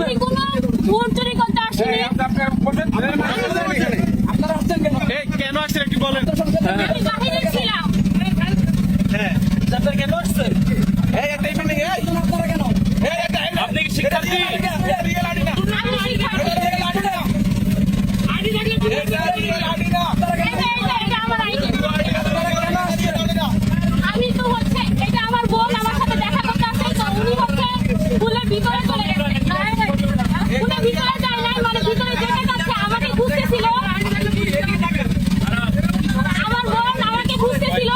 আমি কোনো ভোট চুরি করতে আসিনি। আপনারা আসছেন কেন? কেন আসছেন একটু বলেন। আমি বাহিরে ছিলাম। আপনারা কেন আসছেন? আপনারা কেন? আপনি কি শিক্ষার্থী? আমি শিক্ষার্থী। এটা আমার আইডি। আমি তো হচ্ছে এটা আমার বোন আমার সাথে দেখা করতে আসছে, তো উনি হচ্ছে স্কুলের ভিতরে চলে গেছে। স্কুলের ভিতরে যায় নাই, মানে ভিতরে যেতে যাচ্ছে, আমাকে খুঁজতেছিল। আমার বোন আমাকে খুঁজতেছিল।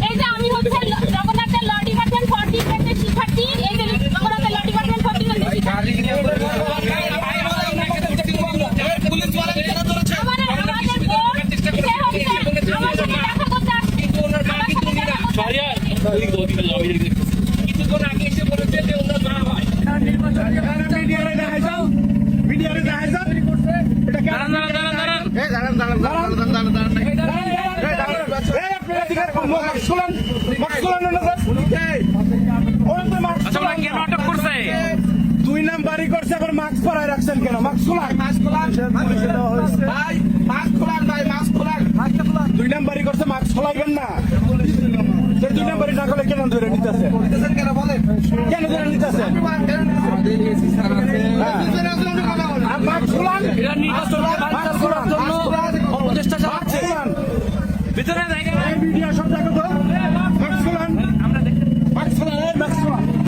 এই যে আমি হচ্ছে জগন্নাথের ল ডিপার্টমেন্ট 40 এর শিক্ষার্থী। এই যে জগন্নাথের ল ডিপার্টমেন্ট 40 এর শিক্ষার্থী। আমাদের বোন সে হচ্ছে আমার সাথে দেখা করতে আসছে। কিছুক্ষণ আগে এসে বলেছে যে ওনার না হয়। কেন আটক করছে? 2 নাম্বারই করছে, আবার মাস্ক পরায় রাখছেন কেন? মাস্ক খোলান, ভাই 2 নাম্বারই করছে, মাস্ক খোলাবেন না। 2 নাম্বারই না করলে কেন ধরে নিতেছে? কেন ধরে নিতেছে?